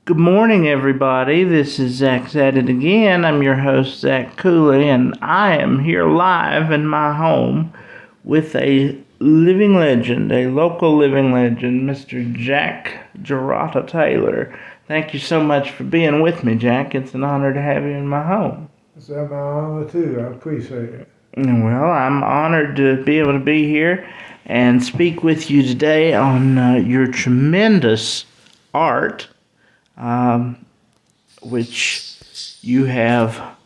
Good morning, everybody. This is Zach's at it again. I'm your host, Zach Cooley, and I am here live in my home with a living legend, a local living legend, Mr. Jack Jarata Taylor. Thank you so much for being with me, Jack. It's an honor to have you in my home. It's my honor, too. I appreciate it. Well, I'm honored to be able to be here and speak with you today on your tremendous art, which you have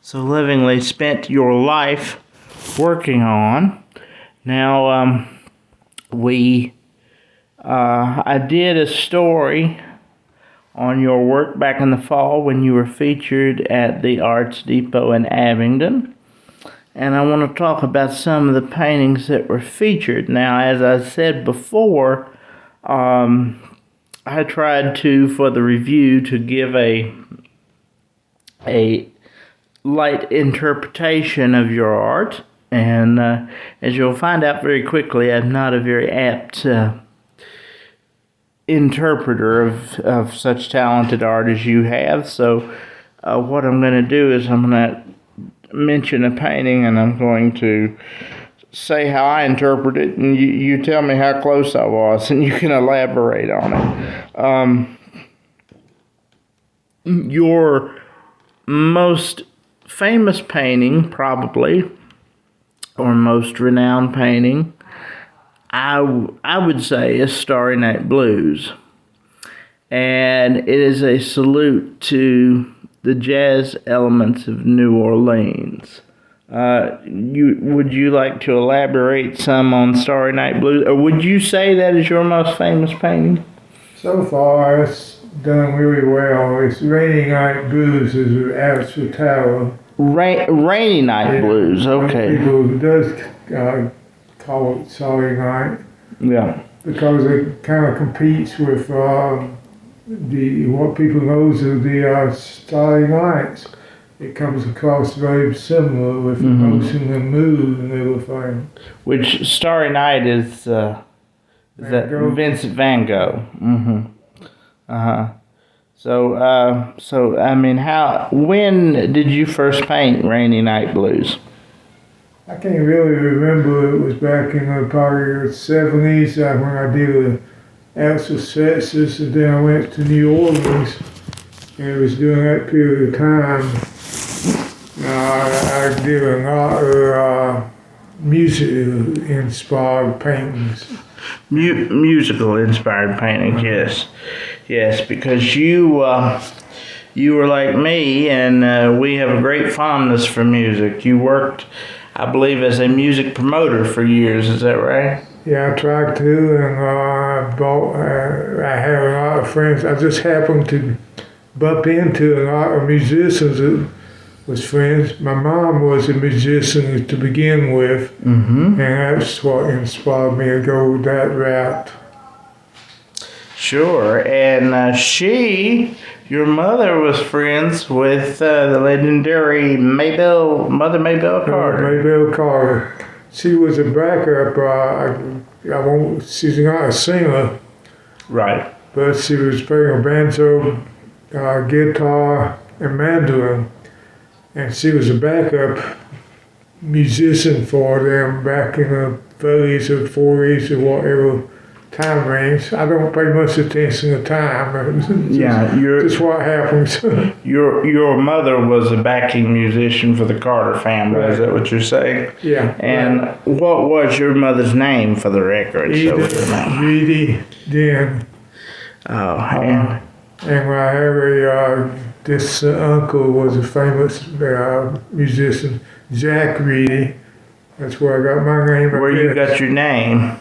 so lovingly spent your life working on. Now, I did a story on your work back in the fall when you were featured at the Arts Depot in Abingdon. And I want to talk about some of the paintings that were featured. Now, as I said before, I tried to, for the review, to give a light interpretation of your art. And as you'll find out very quickly, I'm not a very apt interpreter of such talented art as you have. So what I'm going to do is I'm going to mention a painting and I'm going to say how I interpret it, and you tell me how close I was, and you can elaborate on it. Your most famous painting, probably, or most renowned painting, I would say, is Starry Night Blues. And it is a salute to the jazz elements of New Orleans. Would you like to elaborate some on Starry Night Blues? Or would you say that is your most famous painting? So far, it's done really well. It's Rainy Night Blues is an actual title. Rainy Night Blues, okay. People does call it Starry Night. Yeah. Because it kind of competes with what people knows of the Starry Nights. It comes across very similar with emotion and mood and everything. Which Starry Night is that Vincent Van Gogh. So I mean, when did you first paint Rainy Night Blues? I can't really remember. It was back in probably the 70s when I did actual sets, and then I went to New Orleans, and it was during that period of time I did a lot of music-inspired paintings. Musical-inspired paintings, yes, because you were like me, and we have a great fondness for music. You worked, I believe, as a music promoter for years. Is that right? Yeah, I tried to, and I had a lot of friends. I just happened to bump into a lot of musicians that was friends. My mom was a musician to begin with, and that's what inspired me to go that route. Sure, and your mother was friends with the legendary Mother Maybelle Carter. Maybelle Carter. She was a backup. She's not a singer. Right. But she was playing a banjo, guitar, and mandolin. And she was a backup musician for them back in the 30s or 40s or whatever time range. I don't pay much attention to time. Just what happens. Your mother was a backing musician for the Carter family. Right. Is that what you're saying? Yeah. And what was your mother's name for the record? Edie Den. Oh, and I have this uncle was a famous musician, Jack Reedy. That's where I got my name. Where you got your name.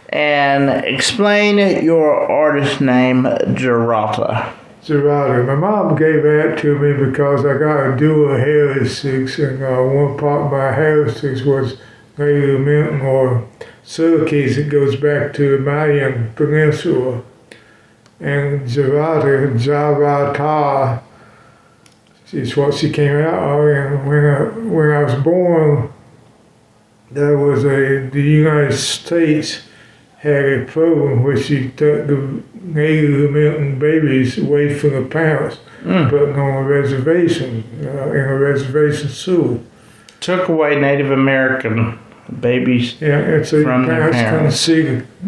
And explain your artist name, Jarata. Jarata. My mom gave that to me because I got a dual heritage, and one part of my heritage was Native American or Cherokee. It goes back to the Mayan Peninsula. And Jarata, is what she came out of. And when I was born, there was the United States had a program where she took the Native American babies away from the parents, put them on a reservation, in a reservation school. Took away Native American babies And so from the their parents couldn't parents. see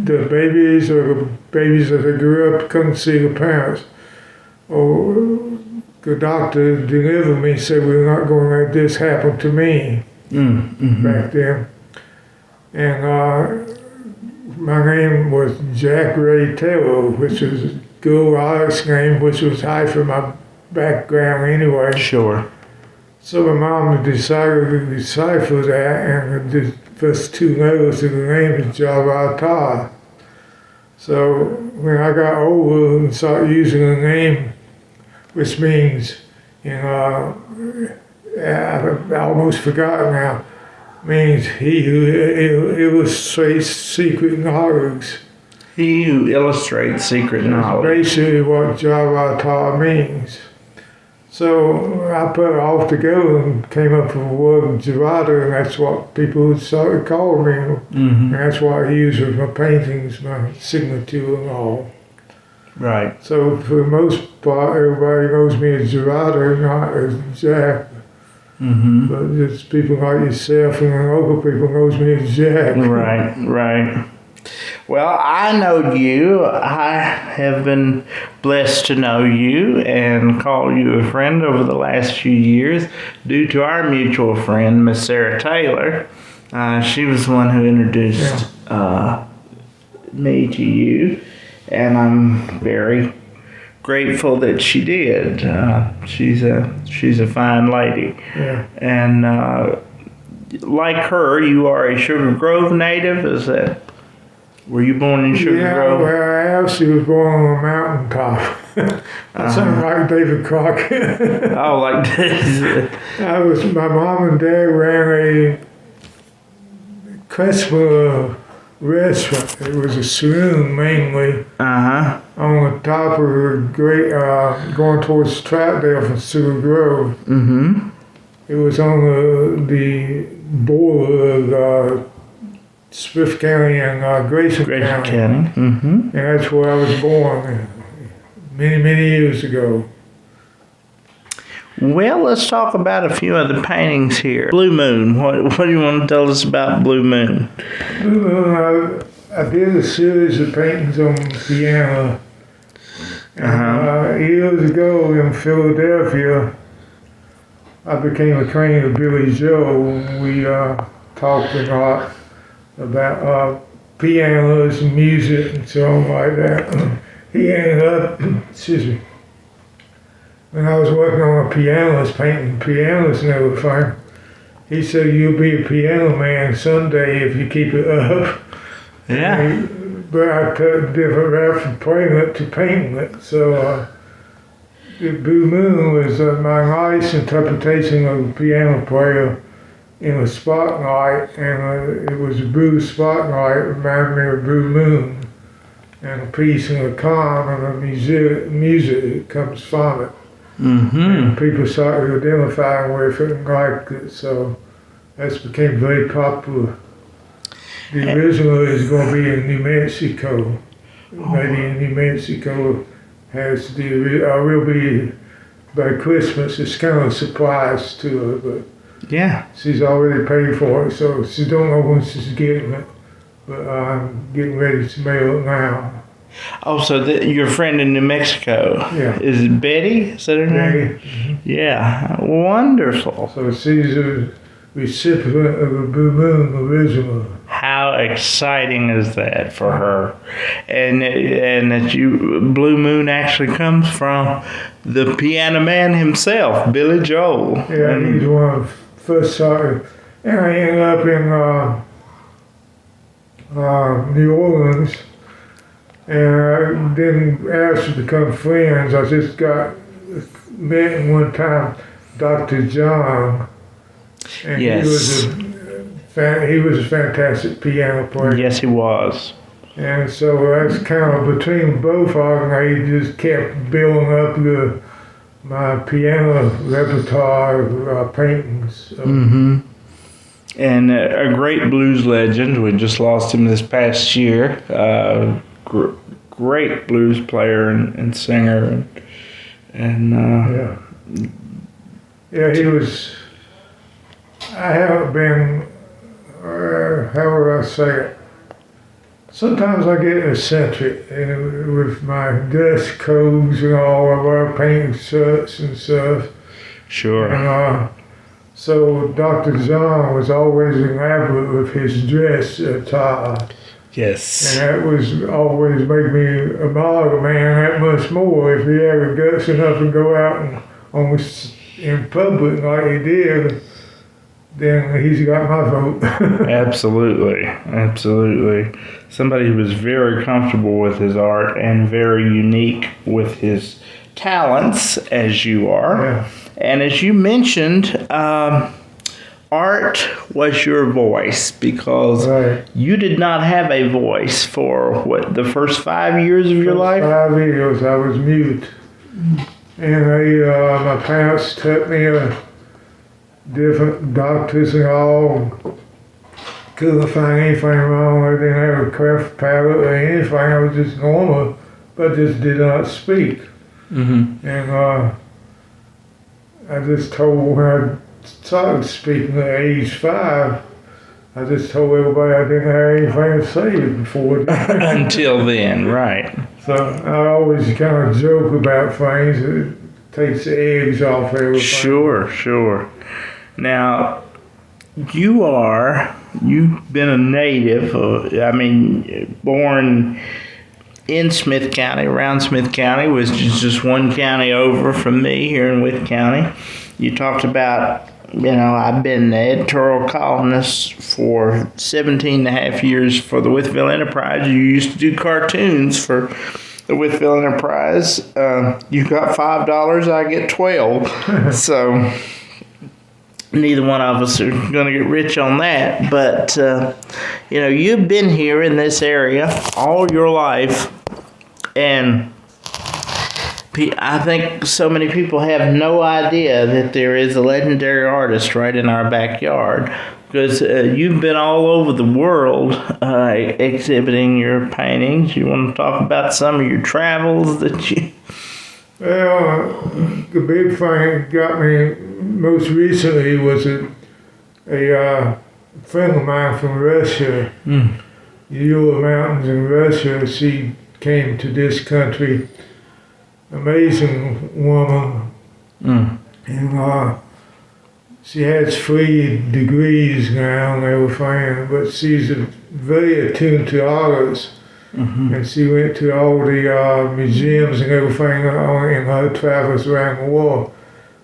the babies, or the babies that they grew up couldn't see the parents. Or the doctor delivered me and said, we're not going to let this happen to me back then. And my name was Jack Ray Taylor, which was a good Irish name, which was high for my background anyway. Sure. So my mom decided to decipher that, and the first two letters of the name is Jarata. So when I got older and started using the name, which means, I almost forgot now, means he who illustrates secret knowledge. He who illustrates secret That's knowledge. basically what Jarata means. So I put it all together and came up with the word Jarata, and that's what people started calling me. And that's what I use with my paintings, my signature and all. Right. So for the most part, everybody knows me as Jarata, not as Jack. But just people like yourself and the local people knows me as Jack. Right, right. Well, I know you. I have been blessed to know you and call you a friend over the last few years due to our mutual friend, Miss Sarah Taylor. She was the one who introduced me to you, and I'm very grateful that she did. She's a fine lady. Yeah. And like her, you are a Sugar Grove native. Is that? Were you born in Sugar Yeah, Grove? well, I actually was born on a mountaintop. That sounds like David Crockett. Oh, like this. My mom and dad ran a Crestwell restaurant. It was a saloon mainly on the top of a great, going towards Troutdale from Sugar Grove. It was on the border of Smith County and Grayson Grayson County. County. And that's where I was born many, many years ago. Well, let's talk about a few of the paintings here. Blue Moon. What do you want to tell us about Blue Moon? I did a series of paintings on piano. And, years ago in Philadelphia, I became acquainted with Billy Joe, and we talked a lot about pianos and music and so on like that. He ended up, excuse me, when I was working on a pianist, painting pianos and everything, he said, you'll be a piano man someday if you keep it up. Yeah. But I took a different route from playing it to painting it. So the Blue Moon was my nice interpretation of a piano player in a spotlight, and it was a blue spotlight, reminded me of Blue Moon, and a piece in the calm and the music that comes from it. And people started identifying with it and liked it, so that became very popular. The original is going to be in New Mexico. Maybe in New Mexico has will be by Christmas. It's kind of a surprise to her, but Yeah. she's already paid for it, so she don't know when she's getting it. But I'm getting ready to mail it now. Oh, so your friend in New Mexico. Yeah. Is it Betty? Is that her name? Yeah. Wonderful. So she's a recipient of the Blue Moon original. How exciting is that for her? And that Blue Moon actually comes from the piano man himself, Billy Joel. Yeah, he's one of the first started. And I ended up in New Orleans, and I didn't ask to become friends. I just met one time Dr. John, and Yes. he was a fantastic piano player. Yes, he was. And so that's kind of between both of them. I just kept building up my piano repertoire of paintings. and a great blues legend. We just lost him this past year. Great blues player and singer, and Yeah. Yeah, he was. I haven't been. How would I say it? Sometimes I get eccentric with my dress codes and all of our painting shirts and stuff. sure. And so Dr. John was always elaborate with his dress attire. Yes. And that was always made me admire the man that much more. If he had the guts enough to go out and in public like he did, then he's got my vote. Absolutely. Somebody who was very comfortable with his art and very unique with his talents, as you are. Yeah. And as you mentioned, art was your voice because Right. you did not have a voice for the first 5 years of your life? 5 years I was mute. And my parents took me to different doctors and all. Couldn't find anything wrong. I didn't have a cleft palate or anything. I was just normal, but just did not speak. Mm-hmm. And I just told when I started speaking at age 5, I just told everybody I didn't have anything to say before. Until then, right. So I always kind of joke about things. It takes the eggs off everything. Sure. Now, you've been a native, born in Smith County, around Smith County, which is just one county over from me here in Wythe County. You talked about, I've been the editorial columnist for 17 and a half years for the Wytheville Enterprise. You used to do cartoons for the Wytheville Enterprise. You got $5, I get 12. So neither one of us are going to get rich on that. But, you've been here in this area all your life. And I think so many people have no idea that there is a legendary artist right in our backyard. Because you've been all over the world exhibiting your paintings. You want to talk about some of your travels that you... Well, the big thing that got me most recently was a friend of mine from Russia, the Ural Mountains in Russia. She came to this country, amazing woman, and she has 3 degrees now and everything, but she's very attuned to artists. Mm-hmm. And she went to all the museums and everything in her travels around the world.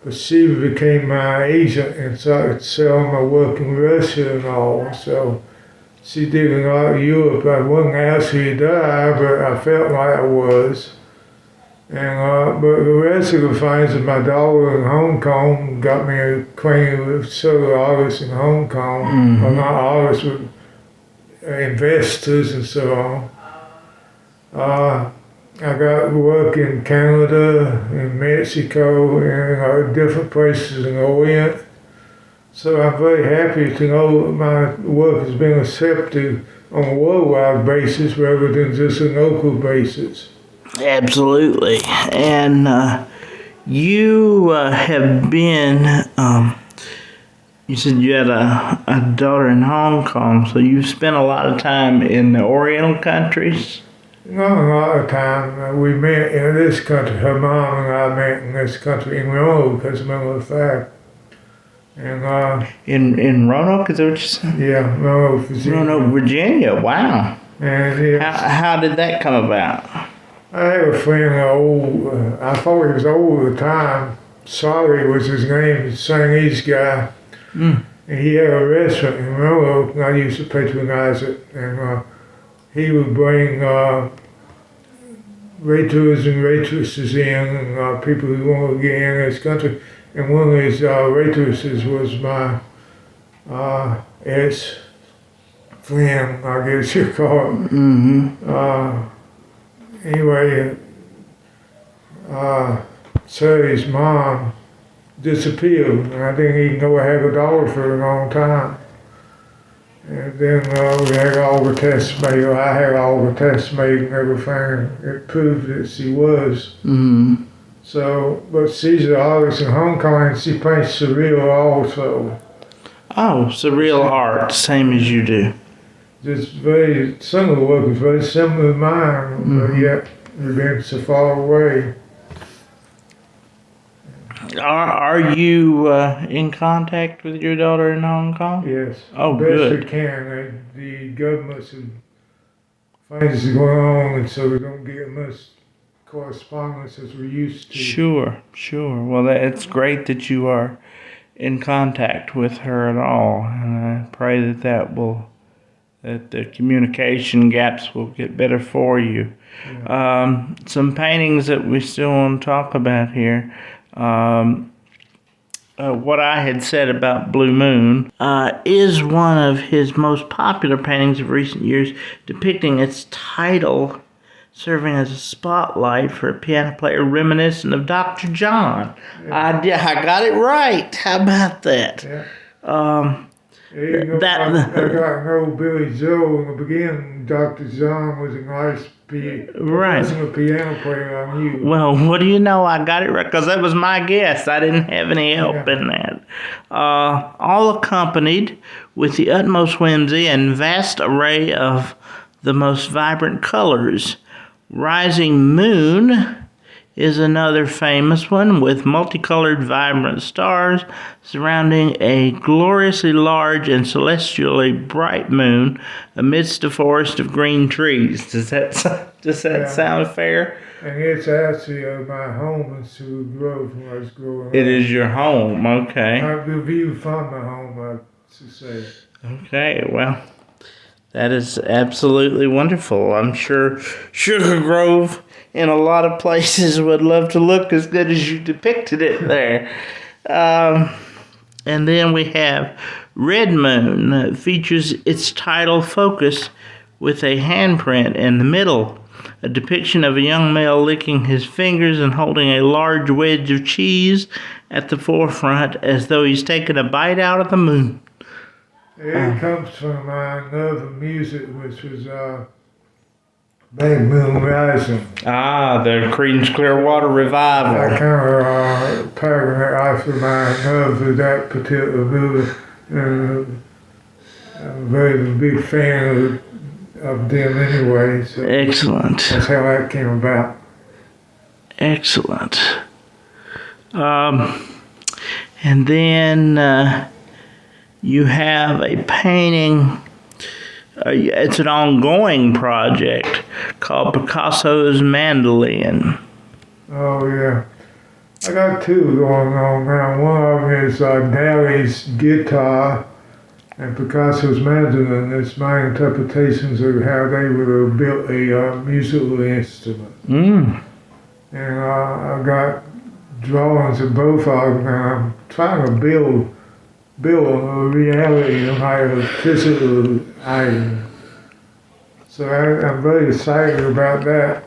But she became my agent and started selling my work in Russia and all. So she did a lot of Europe. I wasn't actually there, but I felt like I was. And but the rest of the things that my daughter in Hong Kong got me acquainted with several artists in Hong Kong. Mm-hmm. Well, not artists, but investors and so on. I got work in Canada, in Mexico, and different places in the Orient. So I'm very happy to know that my work has been accepted on a worldwide basis rather than just a local basis. Absolutely. And you have been, you said you had a daughter in Hong Kong, so you've spent a lot of time in the Oriental countries? Not a lot of time. We met in this country. Her mom and I met in this country in Roanoke, as a matter of fact. And in Roanoke, is that what you said? Yeah, Roanoke, Virginia. Roanoke, Virginia. Wow. And how did that come about? I had a friend, I thought he was old at the time. Sorry was his name, a Chinese guy. And he had a restaurant in Roanoke, and I used to patronize it. And he would bring waiters and waitresses in, and people who wanted to get in this country. And one of his waitresses was my ex-friend, I guess you call it. Mm-hmm. Anyway, Terry's mom disappeared, and I didn't even know I had a daughter for a long time. And then we had all the tests made. I had all the tests made and everything. It proved that she was. Mm-hmm. So, but she's an artist in Hong Kong and she paints surreal also. Oh, surreal art, same as you do. Just very, some of the work is very similar to mine, but yet we've been so far away. Are you in contact with your daughter in Hong Kong? Yes. Oh, best good. we can. The governments and things are going on, and so we don't get much correspondence as we used to. Sure. Well, it's great that you are in contact with her at all, and I pray that the communication gaps will get better for you. Yeah. Some paintings that we still want to talk about here. What I had said about Blue Moon is one of his most popular paintings of recent years, depicting its title serving as a spotlight for a piano player reminiscent of Dr. John. Yeah. I got it right. How about that? Yeah. Um, I got to know Billy Joe in the beginning. Dr. John was a nice professional piano player I knew. Well, what do you know? I got it right because that was my guess. I didn't have any help in that. All accompanied with the utmost whimsy and vast array of the most vibrant colors. Rising Moon is another famous one with multicolored vibrant stars surrounding a gloriously large and celestially bright moon amidst a forest of green trees. Does that sound fair? And it's actually my home in Sewell Grove when I was growing up. It is your home, okay. The view from my home, I should say. Okay, well, that is absolutely wonderful. I'm sure Sugar Grove in a lot of places would love to look as good as you depicted it there. And then we have Red Moon that features its title focus with a handprint in the middle, a depiction of a young male licking his fingers and holding a large wedge of cheese at the forefront as though he's taking a bite out of the moon. It comes from another music, which was Big Moon Rising. The Creedence Clearwater Revival. I kind of patterned it after my love of that particular movie. I'm a very big fan of them anyway. So Excellent. that's how that came about. Excellent. And then you have a painting. It's an ongoing project called Picasso's Mandolin. Oh, yeah. I got two going on now. One of them is Dali's guitar and Picasso's mandolin. It's my interpretations of how they would have built a musical instrument. And I got drawings of both of them, and I'm trying to build a reality of my physical item. So I'm very excited about that.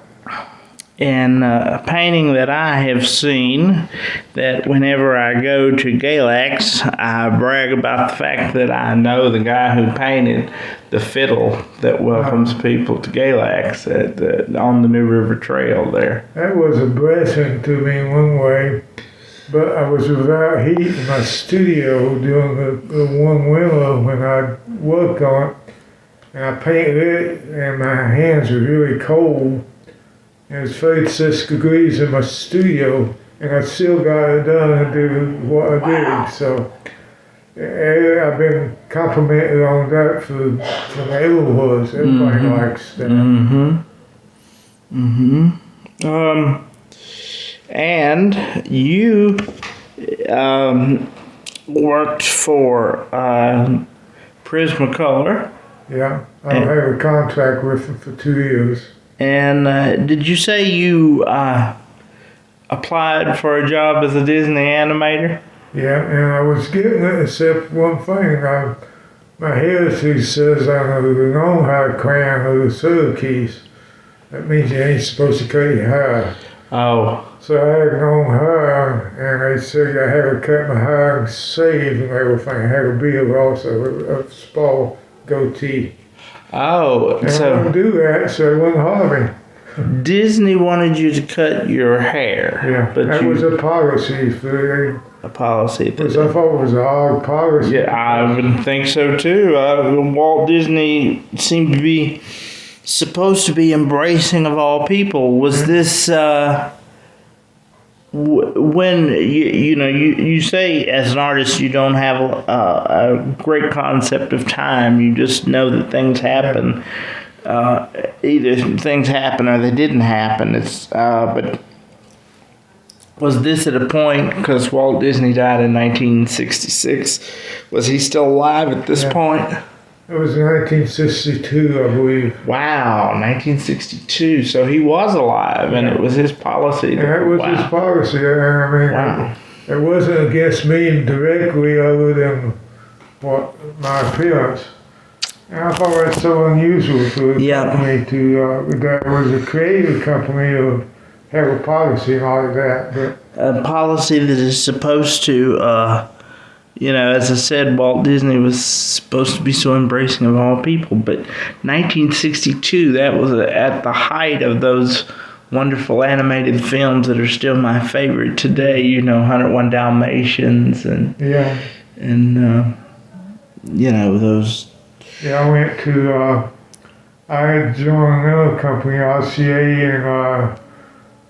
And a painting that I have seen that whenever I go to Galax, I brag about the fact that I know the guy who painted the fiddle that welcomes people to Galax on the New River Trail there. That was a blessing to me in one way, but I was without heat in my studio during the one winter when I worked on it, and I painted it, and my hands were really cold. And it's 36 degrees in my studio, and I still got it done and did what I did. So I've been complimented on that from everyone. Everybody likes that. And you worked for Prismacolor. Yeah, I have a contract with them for 2 years. And did you say you applied for a job as a Disney animator? Yeah, and I was getting it except one thing. My heritage says I'm a non-high crown of the Syracuse. That means you ain't supposed to cut your hair. Oh. So I had long hair, and they said I had to cut my hair and shave and everything. I had a beard also, a goatee. Oh, And I so wouldn't do that, so they wouldn't hire me. Disney wanted you to cut your hair. Yeah, but that was a policy for a policy. because I thought it was a hard policy. Yeah, I would think so too. Walt Disney seemed to be supposed to be embracing of all people. Was this when you say as an artist you don't have a great concept of time? You just know that things happen. Either things happen or they didn't happen. But was this at a point, because Walt Disney died in 1966, was he still alive at this point? It was 1962, I believe. Wow, 1962. So he was alive, and it was his policy. That was his policy. I mean, Wow. it wasn't against me directly, other than what my appearance. And I thought that's so unusual for a company to, that was a creative company to have a policy and all of that. But a policy that is supposed to, as I said, Walt Disney was supposed to be so embracing of all people. But 1962, that was at the height of those wonderful animated films that are still my favorite today. 101 Dalmatians and those. Yeah, I went to, I had joined another company, RCA and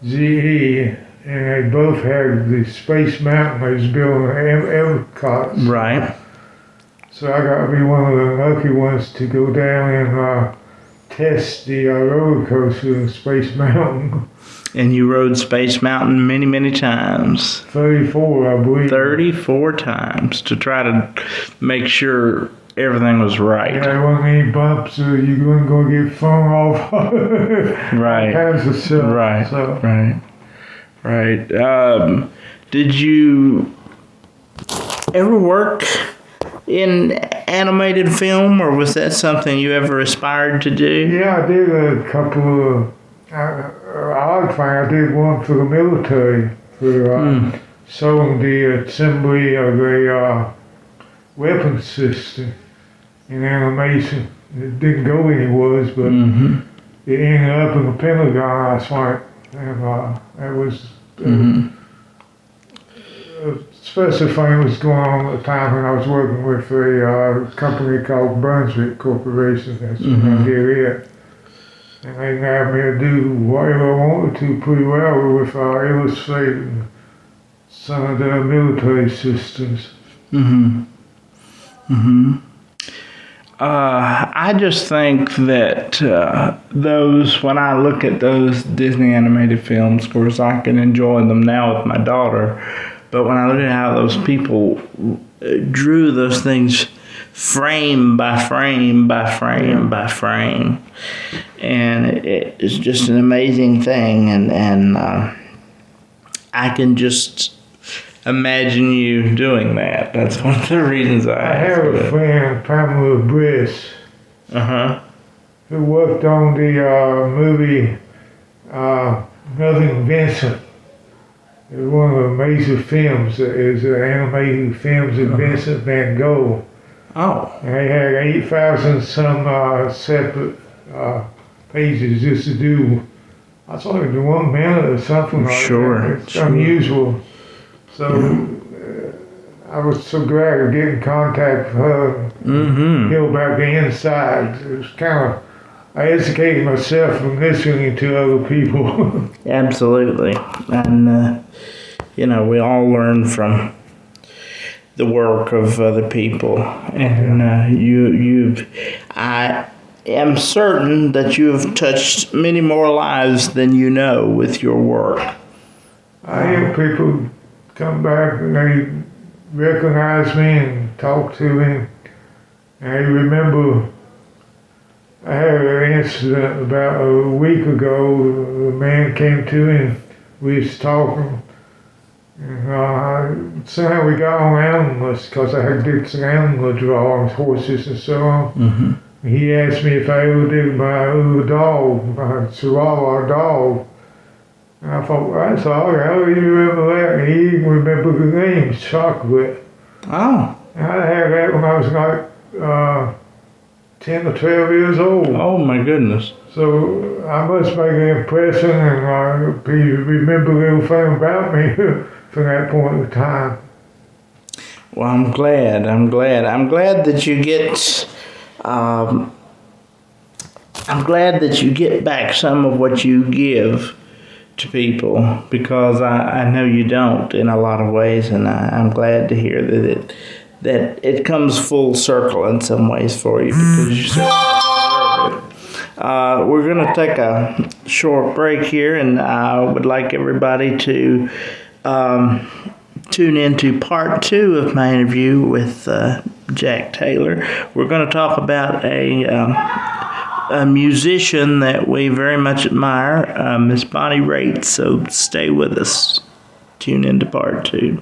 GE, and they both had the Space Mountain they was building Epcot. Right. So I got to be one of the lucky ones to go down and test the roller coaster in Space Mountain. And you rode Space Mountain many, many times. 34, I believe. 34 times to try to make sure everything was right. Yeah, there wasn't any bumps or you weren't going to get thrown off. Right. All kinds of stuff. Right. So. Right. Did you ever work in animated film, or was that something you ever aspired to do? Yeah, I did a couple of odd thing. I did one for the military for sewing the assembly of a weapon system in animation. It didn't go anywhere, but it ended up in the Pentagon, I think. And it was a special thing was going on at the time when I was working with a company called Brunswick Corporation. That's when I did it. And they allowed me to do whatever I wanted to pretty well with illustrating some of their military systems. I just think that when I look at those Disney animated films, of course I can enjoy them now with my daughter, but when I look at how those people drew those things frame by frame by frame by frame, and it's just an amazing thing, and I can just imagine you doing that. That's one of the reasons I have a friend, Pamela Briss, who worked on the movie Nothing Vincent. It was one of the major films. It was animated films of Vincent van Gogh. Oh. And they had 8,000 some separate pages just to do. I thought it was 1 minute or something like that. It's unusual. So I was so glad to get in contact with her and hear about the inside. It was kind of, I educated myself from listening to other people. Absolutely. And, we all learn from the work of other people. And I am certain that you have touched many more lives than you know with your work. I hear people come back and they recognize me and talk to me. And I remember I had an incident about a week ago. A man came to me and we was talking. And somehow we got on animals because I had did some animal drawings, horses and so on. He asked me if I ever did my little dog, my Chihuahua dog. And I thought, well, that's all right. How do you remember that? And he even remembered the name, Chocolate. Oh. And I had that when I was like 10 or 12 years old. Oh my goodness. So I must make an impression, and people remember everything about me from that point in time. Well, I'm glad. I'm glad that you get. I'm glad that you get back some of what you give to people, because I know you don't in a lot of ways, and I'm glad to hear that it comes full circle in some ways for you, because you certainly deserve it. We're going to take a short break here, and I would like everybody to tune into part 2 of my interview with Jack Taylor. We're going to talk about a musician that we very much admire, Miss Bonnie Raitt. So stay with us. Tune into part 2.